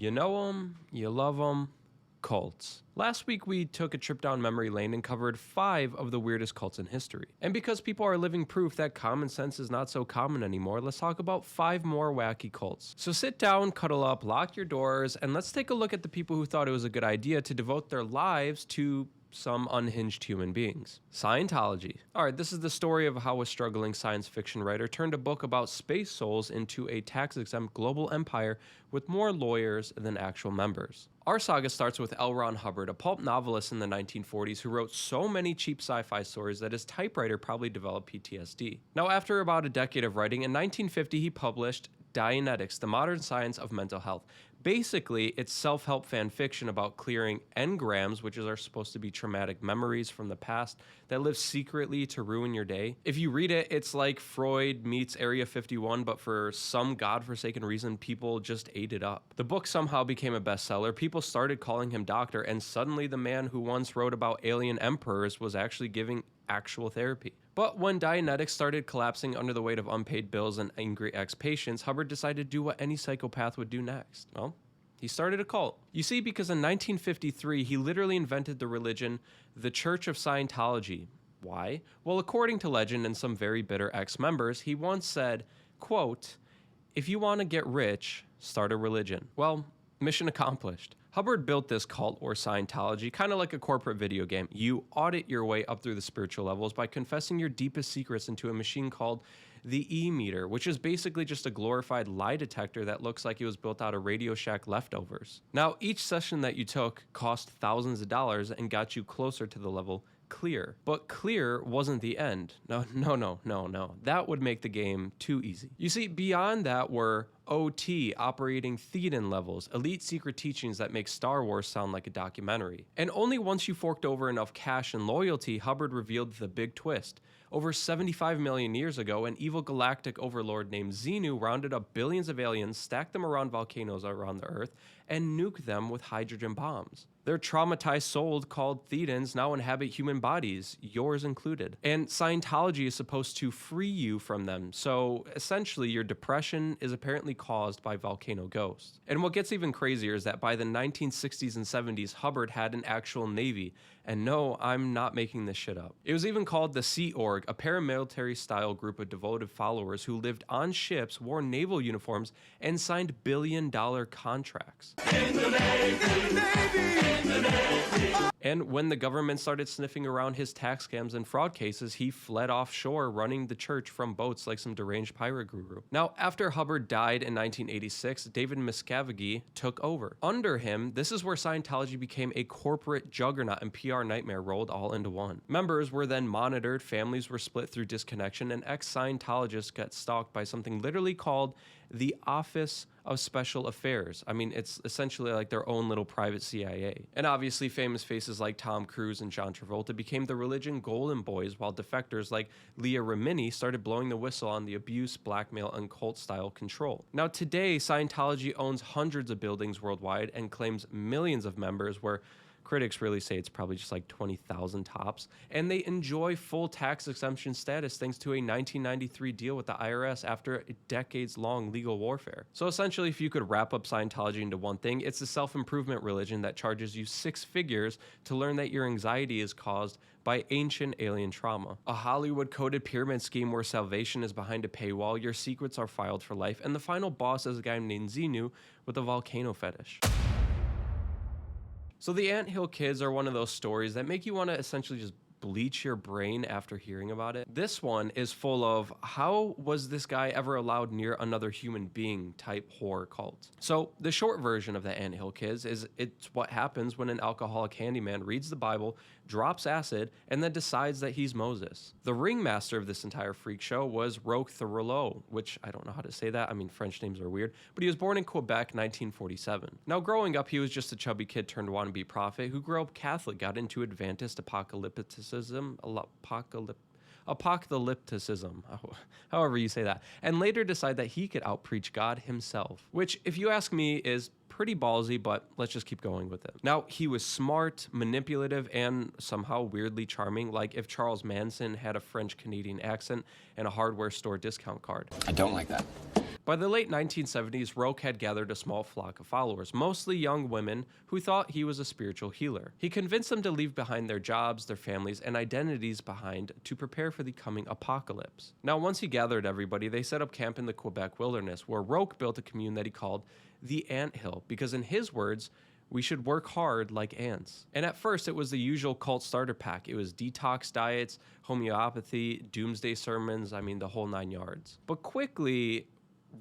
You know them, you love them, cults. Last week we took a trip down memory lane and covered 5 of the weirdest cults in history. And because people are living proof that common sense is not so common anymore, let's talk about 5 more wacky cults. So sit down, cuddle up, lock your doors, and let's take a look at the people who thought it was a good idea to devote their lives to some unhinged human beings. Scientology. Alright, this is the story of how a struggling science fiction writer turned a book about space souls into a tax-exempt global empire with more lawyers than actual members. Our saga starts with L. Ron Hubbard, a pulp novelist in the 1940s who wrote so many cheap sci-fi stories that his typewriter probably developed PTSD. Now, after about a decade of writing, in 1950 he published Dianetics, the Modern Science of Mental Health. Basically, it's self-help fan fiction about clearing engrams, which are supposed to be traumatic memories from the past that live secretly to ruin your day. If you read it, it's like Freud meets Area 51, but for some godforsaken reason, people just ate it up. The book somehow became a bestseller. People started calling him doctor, and suddenly the man who once wrote about alien emperors was actually giving actual therapy. But when Dianetics started collapsing under the weight of unpaid bills and angry ex-patients, Hubbard decided to do what any psychopath would do next. Well, he started a cult. You see, because in 1953, he literally invented the religion, the Church of Scientology. Why? Well, according to legend and some very bitter ex-members, he once said, quote, "If you want to get rich, start a religion." Well, mission accomplished. Hubbard built this cult, or Scientology, kind of like a corporate video game. You audit your way up through the spiritual levels by confessing your deepest secrets into a machine called the E-meter, which is basically just a glorified lie detector that looks like it was built out of Radio Shack leftovers. Now, each session that you took cost thousands of dollars and got you closer to the level clear. But clear wasn't the end. No. That would make the game too easy. You see, beyond that were OT, operating Thetan levels, elite secret teachings that make Star Wars sound like a documentary. And only once you forked over enough cash and loyalty, Hubbard revealed the big twist. Over 75 million years ago, an evil galactic overlord named Xenu rounded up billions of aliens, stacked them around volcanoes around the Earth, and nuked them with hydrogen bombs. Their traumatized souls, called Thetans, now inhabit human bodies, yours included. And Scientology is supposed to free you from them, so essentially your depression is apparently caused by volcano ghosts. And what gets even crazier is that by the 1960s and 70s, Hubbard had an actual navy. And no, I'm not making this shit up. It was even called the Sea Org, a paramilitary-style group of devoted followers who lived on ships, wore naval uniforms, and signed billion-dollar contracts. In the Navy! In the Navy! And when the government started sniffing around his tax scams and fraud cases, he fled offshore, running the church from boats like some deranged pirate guru. Now, after Hubbard died in 1986, David Miscavige took over. Under him, this is where Scientology became a corporate juggernaut and PR nightmare rolled all into one. Members were then monitored, families were split through disconnection, and ex-Scientologists got stalked by something literally called the Office of Special Affairs. I mean, it's essentially like their own little private CIA. And obviously, famous faces like Tom Cruise and John Travolta became the religion golden boys, while defectors like Leah Remini started blowing the whistle on the abuse, blackmail, and cult-style control. Now, today, Scientology owns hundreds of buildings worldwide and claims millions of members, where critics really say it's probably just like 20,000 tops, and they enjoy full tax exemption status thanks to a 1993 deal with the IRS after a decades-long legal warfare. So essentially, if you could wrap up Scientology into one thing, it's a self-improvement religion that charges you 6 figures to learn that your anxiety is caused by ancient alien trauma. A Hollywood-coded pyramid scheme where salvation is behind a paywall, your secrets are filed for life, and the final boss is a guy named Xenu with a volcano fetish. So the Anthill Kids are one of those stories that make you want to essentially just bleach your brain after hearing about it. This one is full of how was this guy ever allowed near another human being type horror cult. So the short version of the Anthill Kids is it's what happens when an alcoholic handyman reads the Bible, drops acid, and then decides that he's Moses. The ringmaster of this entire freak show was Roch Thurlow, which I don't know how to say that. I mean, French names are weird, but he was born in Quebec, 1947. Now, growing up, he was just a chubby kid turned wannabe prophet who grew up Catholic, got into Adventist apocalypticism, however you say that, and later decided that he could outpreach God himself, which, if you ask me, is pretty ballsy, but let's just keep going with it. Now, he was smart, manipulative, and somehow weirdly charming, like if Charles Manson had a French-Canadian accent and a hardware store discount card. I don't like that. By the late 1970s, Roque had gathered a small flock of followers, mostly young women who thought he was a spiritual healer. He convinced them to leave behind their jobs, their families, and identities behind to prepare for the coming apocalypse. Now, once he gathered everybody, they set up camp in the Quebec wilderness, where Roque built a commune that he called the Ant Hill, because in his words, we should work hard like ants. And at first, it was the usual cult starter pack. It was detox diets, homeopathy, doomsday sermons, the whole 9 yards. But quickly,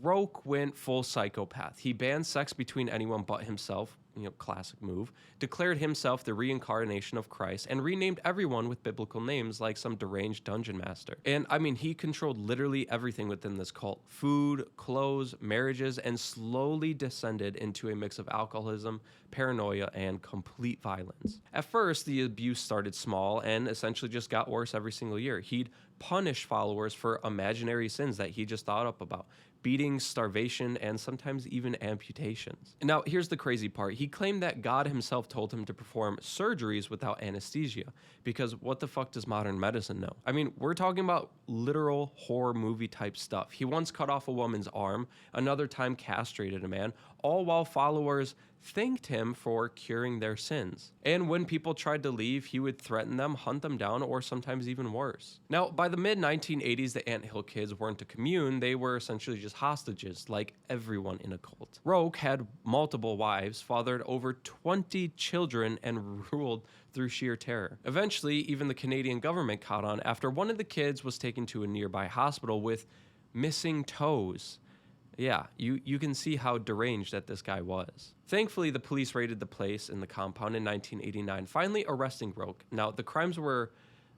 Roque went full psychopath. He banned sex between anyone but himself, classic move, declared himself the reincarnation of Christ, and renamed everyone with biblical names like some deranged dungeon master. And he controlled literally everything within this cult: food, clothes, marriages, and slowly descended into a mix of alcoholism, paranoia, and complete violence. At first, the abuse started small and essentially just got worse every single year. He'd punish followers for imaginary sins that he just thought up about: beatings, starvation, and sometimes even amputations. Now, here's the crazy part. He claimed that God himself told him to perform surgeries without anesthesia, because what the fuck does modern medicine know? We're talking about literal horror movie type stuff. He once cut off a woman's arm, another time castrated a man, all while followers thanked him for curing their sins. And when people tried to leave, he would threaten them, hunt them down, or sometimes even worse. Now, by the mid-1980s, the Ant Hill kids weren't a commune. They were essentially just hostages, like everyone in a cult. Roque had multiple wives, fathered over 20 children, and ruled through sheer terror. Eventually, even the Canadian government caught on after one of the kids was taken to a nearby hospital with missing toes. Yeah, you can see how deranged that this guy was. Thankfully, the police raided the place in the compound in 1989, finally arresting Roque. Now, the crimes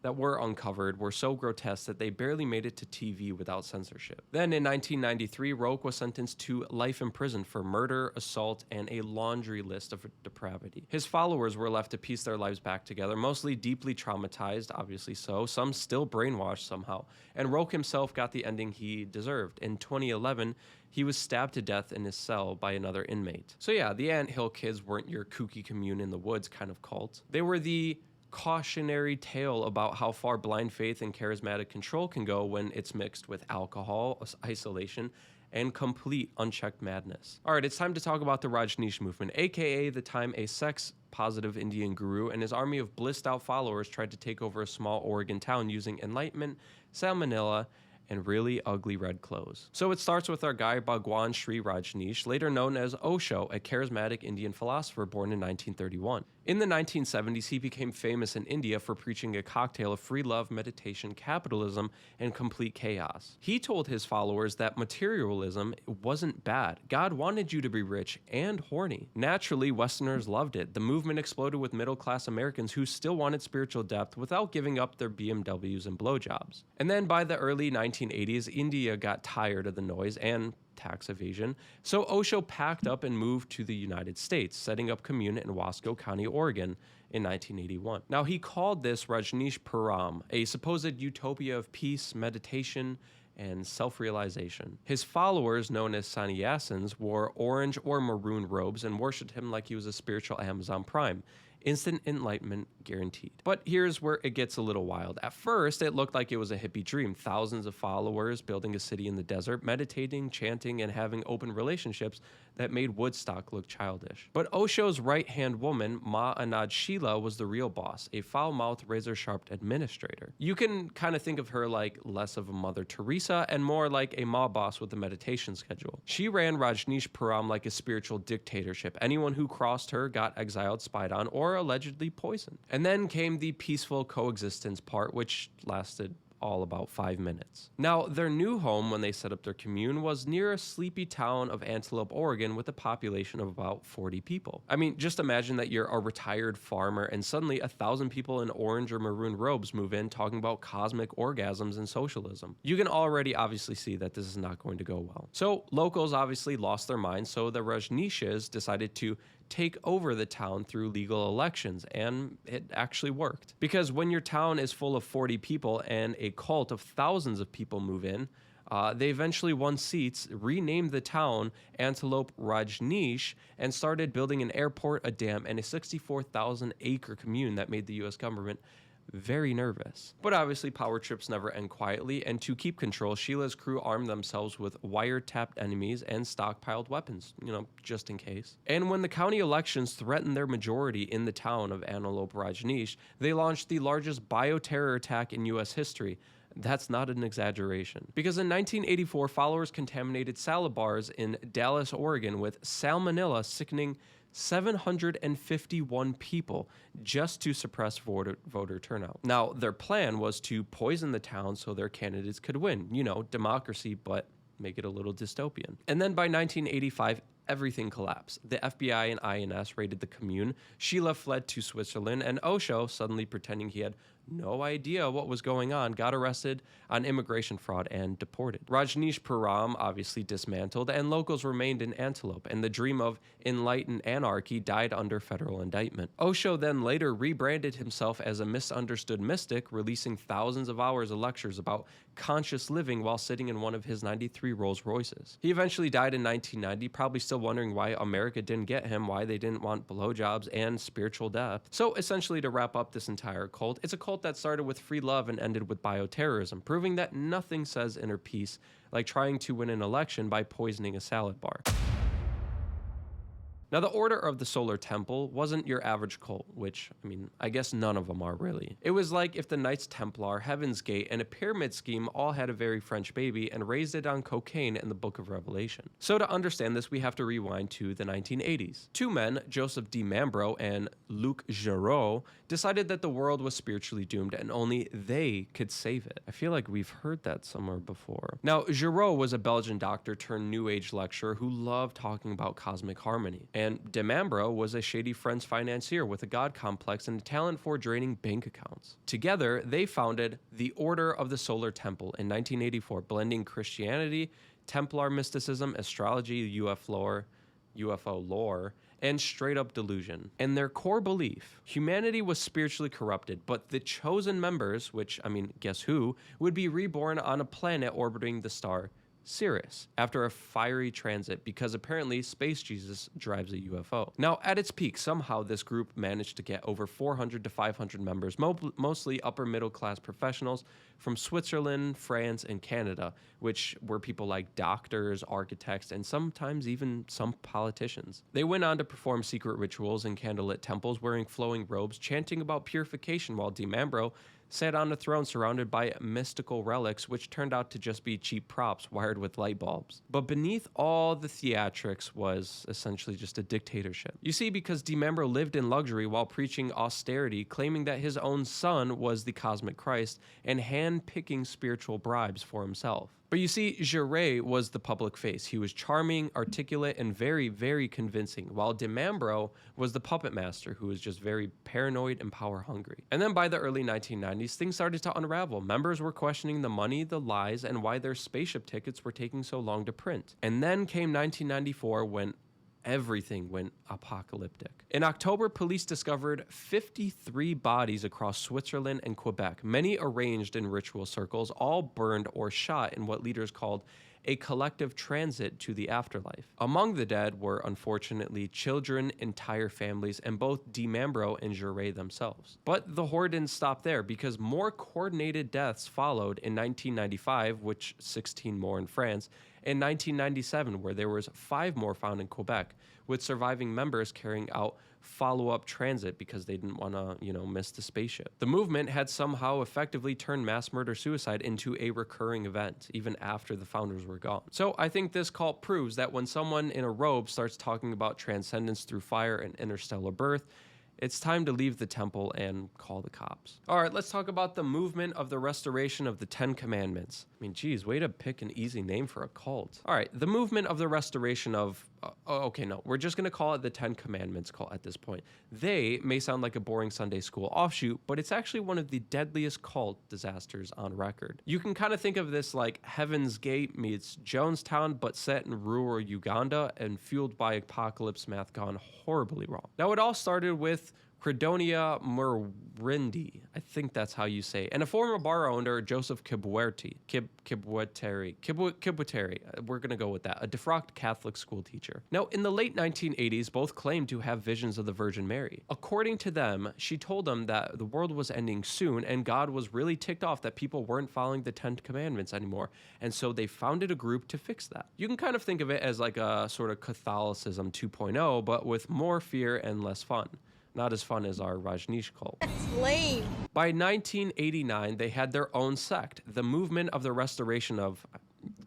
that were uncovered were so grotesque that they barely made it to TV without censorship. Then in 1993, Roque was sentenced to life in prison for murder, assault, and a laundry list of depravity. His followers were left to piece their lives back together, mostly deeply traumatized, obviously so, some still brainwashed somehow, and Roque himself got the ending he deserved. In 2011, he was stabbed to death in his cell by another inmate. So yeah, the Ant Hill kids weren't your kooky commune in the woods kind of cult. They were the cautionary tale about how far blind faith and charismatic control can go when it's mixed with alcohol, isolation, and complete unchecked madness. All right, it's time to talk about the Rajneesh movement, aka the time a sex-positive Indian guru and his army of blissed-out followers tried to take over a small Oregon town using enlightenment, salmonella, and really ugly red clothes. So it starts with our guy Bhagwan Sri Rajneesh, later known as Osho, a charismatic Indian philosopher born in 1931. In the 1970s, he became famous in India for preaching a cocktail of free love, meditation, capitalism, and complete chaos. He told his followers that materialism wasn't bad. God wanted you to be rich and horny. Naturally, Westerners loved it. The movement exploded with middle-class Americans who still wanted spiritual depth without giving up their BMWs and blowjobs. And then by the early 1980s, India got tired of the noise and tax evasion, so Osho packed up and moved to the United States, setting up commune in Wasco County, Oregon in 1981. Now, he called this Rajneesh Puram, a supposed utopia of peace, meditation, and self-realization. His followers, known as sannyasins, wore orange or maroon robes and worshipped him like he was a spiritual Amazon Prime. Instant enlightenment guaranteed. But here's where it gets a little wild. At first, it looked like it was a hippie dream. Thousands of followers building a city in the desert, meditating, chanting, and having open relationships that made Woodstock look childish. But Osho's right-hand woman, Ma Anand Sheila, was the real boss, a foul-mouthed, razor-sharp administrator. You can kind of think of her like less of a Mother Teresa and more like a mob boss with a meditation schedule. She ran Rajneesh Puram like a spiritual dictatorship. Anyone who crossed her got exiled, spied on, or allegedly poisoned. And then came the peaceful coexistence part, which lasted all about 5 minutes. Now, their new home when they set up their commune was near a sleepy town of Antelope, Oregon, with a population of about 40 people. I mean, just imagine that you're a retired farmer and suddenly 1,000 people in orange or maroon robes move in talking about cosmic orgasms and socialism. You can already obviously see that this is not going to go well. So locals obviously lost their minds, so the Rajneeshs decided to take over the town through legal elections, and it actually worked. Because when your town is full of 40 people and a cult of thousands of people move in, they eventually won seats, renamed the town Antelope Rajneesh, and started building an airport, a dam, and a 64,000-acre commune that made the U.S. government very nervous. But obviously, power trips never end quietly, and to keep control, Sheila's crew armed themselves with wiretapped enemies and stockpiled weapons, just in case. And when the county elections threatened their majority in the town of Antelope Rajneesh, they launched the largest bioterror attack in U.S. history. That's not an exaggeration. Because in 1984, followers contaminated salad bars in Dallas, Oregon with salmonella, sickening 751 people just to suppress voter turnout. Now, their plan was to poison the town so their candidates could win. Democracy, but make it a little dystopian. And then by 1985, everything collapsed. The FBI and INS raided the commune. Sheila fled to Switzerland, and Osho, suddenly pretending he had no idea what was going on, got arrested on immigration fraud and deported. Rajneesh Puram obviously dismantled, and locals remained in Antelope, and the dream of enlightened anarchy died under federal indictment. Osho then later rebranded himself as a misunderstood mystic, releasing thousands of hours of lectures about conscious living while sitting in one of his 93 Rolls Royces. He eventually died in 1990, probably still wondering why America didn't get him, why they didn't want blowjobs and spiritual death. So essentially, to wrap up this entire cult, it's a cult that started with free love and ended with bioterrorism, proving that nothing says inner peace like trying to win an election by poisoning a salad bar. Now, the Order of the Solar Temple wasn't your average cult, which, I guess none of them are really. It was like if the Knights Templar, Heaven's Gate, and a pyramid scheme all had a very French baby and raised it on cocaine in the Book of Revelation. So to understand this, we have to rewind to the 1980s. Two men, Joseph D. Mambro and Luc Giraud, decided that the world was spiritually doomed and only they could save it. I feel like we've heard that somewhere before. Now, Giraud was a Belgian doctor turned New Age lecturer who loved talking about cosmic harmony. And De Mambro was a shady French financier with a god complex and a talent for draining bank accounts. Together, they founded the Order of the Solar Temple in 1984, blending Christianity, Templar mysticism, astrology, UFO lore, and straight-up delusion. And their core belief, humanity was spiritually corrupted, but the chosen members, which, guess who, would be reborn on a planet orbiting the star Sirius after a fiery transit, because apparently Space Jesus drives a UFO. Now, at its peak, somehow this group managed to get over 400 to 500 members, mostly upper middle class professionals from Switzerland, France, and Canada, which were people like doctors, architects, and sometimes even some politicians. They went on to perform secret rituals in candlelit temples, wearing flowing robes, chanting about purification, while De Mambro sat on a throne surrounded by mystical relics, which turned out to just be cheap props wired with light bulbs. But beneath all the theatrics was essentially just a dictatorship. You see, because De Mambro lived in luxury while preaching austerity, claiming that his own son was the cosmic Christ, and hand-picking spiritual bribes for himself. But you see, Giraud was the public face. He was charming, articulate, and very, very convincing, while De Mambro was the puppet master who was just very paranoid and power hungry. And then by the early 1990s, things started to unravel. Members were questioning the money, the lies, and why their spaceship tickets were taking so long to print. And then came 1994 when everything went apocalyptic. In October, police discovered 53 bodies across Switzerland and Quebec, many arranged in ritual circles, all burned or shot in what leaders called a collective transit to the afterlife. Among the dead were, unfortunately, children, entire families, and both De Mambro and Giraud themselves. But the horror didn't stop there, because more coordinated deaths followed in 1995, which 16 more in France, in 1997, where there was 5 more found in Quebec, with surviving members carrying out follow-up transit because they didn't want to, miss the spaceship. The movement had somehow effectively turned mass murder-suicide into a recurring event, even after the founders were gone. So I think this cult proves that when someone in a robe starts talking about transcendence through fire and interstellar birth, it's time to leave the temple and call the cops. All right, let's talk about the movement of the restoration of the 10 Commandments. Geez, way to pick an easy name for a cult. All right, the movement of the restoration of... we're just going to call it the 10 Commandments cult at this point. They may sound like a boring Sunday school offshoot, but it's actually one of the deadliest cult disasters on record. You can kind of think of this like Heaven's Gate meets Jonestown, but set in rural Uganda and fueled by apocalypse math gone horribly wrong. Now, it all started with Credonia Murindi, I think that's how you say it, and a former bar owner, Joseph Kibweteri, we're going to go with that, a defrocked Catholic school teacher. Now, in the late 1980s, both claimed to have visions of the Virgin Mary. According to them, she told them that the world was ending soon, and God was really ticked off that people weren't following the 10 Commandments anymore, and so they founded a group to fix that. You can kind of think of it as like a sort of Catholicism 2.0, but with more fear and less fun. Not as fun as our Rajneesh cult. That's lame. By 1989, they had their own sect, the Movement of the Restoration of...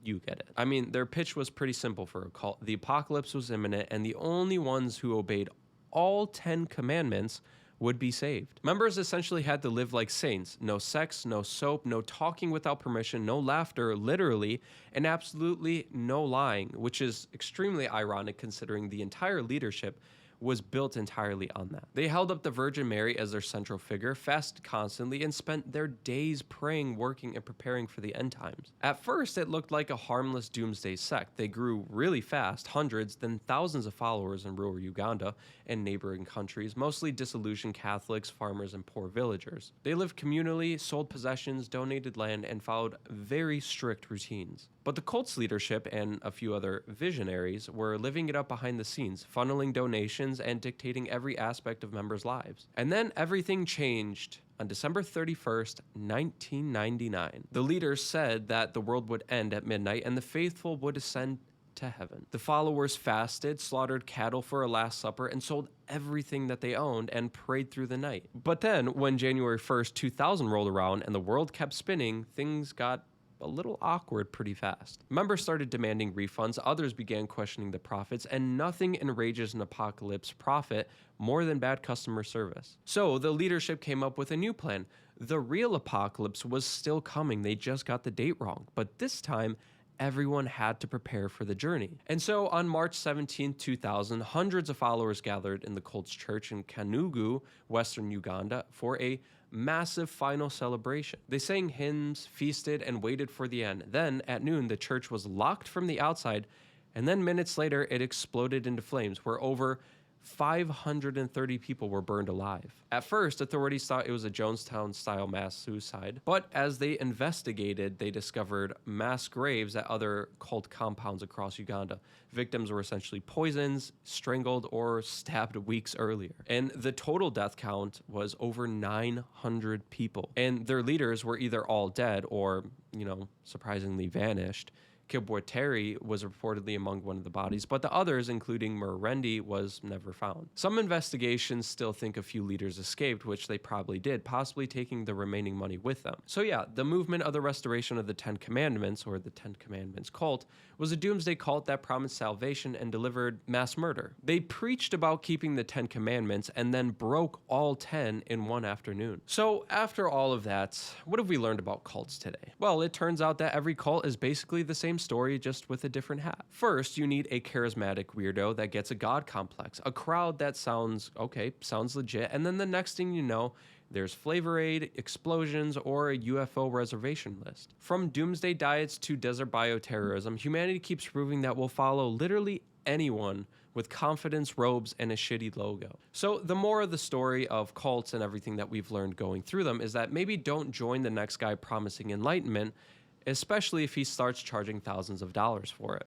You get it. I mean, their pitch was pretty simple for a cult. The apocalypse was imminent, and the only ones who obeyed all 10 commandments would be saved. Members essentially had to live like saints. No sex, no soap, no talking without permission, no laughter, literally, and absolutely no lying, which is extremely ironic considering the entire leadership was built entirely on that. They held up the Virgin Mary as their central figure, fasted constantly, and spent their days praying, working, and preparing for the end times. At first, it looked like a harmless doomsday sect. They grew really fast, hundreds, then thousands of followers in rural Uganda and neighboring countries, mostly disillusioned Catholics, farmers, and poor villagers. They lived communally, sold possessions, donated land, and followed very strict routines. But the cult's leadership and a few other visionaries were living it up behind the scenes, funneling donations and dictating every aspect of members' lives. And then everything changed on December 31st, 1999. The leaders said that the world would end at midnight and the faithful would ascend to heaven. The followers fasted, slaughtered cattle for a Last Supper, and sold everything that they owned and prayed through the night. But then, when January 1st, 2000 rolled around and the world kept spinning, things got a little awkward pretty fast. Members started demanding refunds, others began questioning the prophets, and nothing enrages an apocalypse prophet more than bad customer service. So the leadership came up with a new plan. The real apocalypse was still coming, they just got the date wrong. But this time, everyone had to prepare for the journey. And so on March 17, 2000, hundreds of followers gathered in the cult's church in Kanugu, western Uganda, for a massive final celebration. They sang hymns, feasted, and waited for the end. Then, at noon, the church was locked from the outside, and then minutes later, it exploded into flames, where over 530 people were burned alive. At first, authorities thought it was a Jonestown-style mass suicide, but as they investigated, they discovered mass graves at other cult compounds across Uganda. Victims were essentially poisoned, strangled, or stabbed weeks earlier. And the total death count was over 900 people. And their leaders were either all dead or, surprisingly vanished. Kibweteri was reportedly among one of the bodies, but the others, including Murendi, was never found. Some investigations still think a few leaders escaped, which they probably did, possibly taking the remaining money with them. So yeah, the movement of the restoration of the 10 Commandments, or the 10 Commandments cult, was a doomsday cult that promised salvation and delivered mass murder. They preached about keeping the 10 Commandments and then broke all 10 in one afternoon. So after all of that, what have we learned about cults today? Well, it turns out that every cult is basically the same story, just with a different hat. First, you need a charismatic weirdo that gets a god complex, a crowd that sounds legit, and then the next thing you know, there's Flavor Aid, explosions, or a UFO reservation list. From doomsday diets to desert bioterrorism, humanity keeps proving that we'll follow literally anyone with confidence, robes, and a shitty logo. So the moral of the story of cults and everything that we've learned going through them is that maybe don't join the next guy promising enlightenment, especially if he starts charging thousands of dollars for it.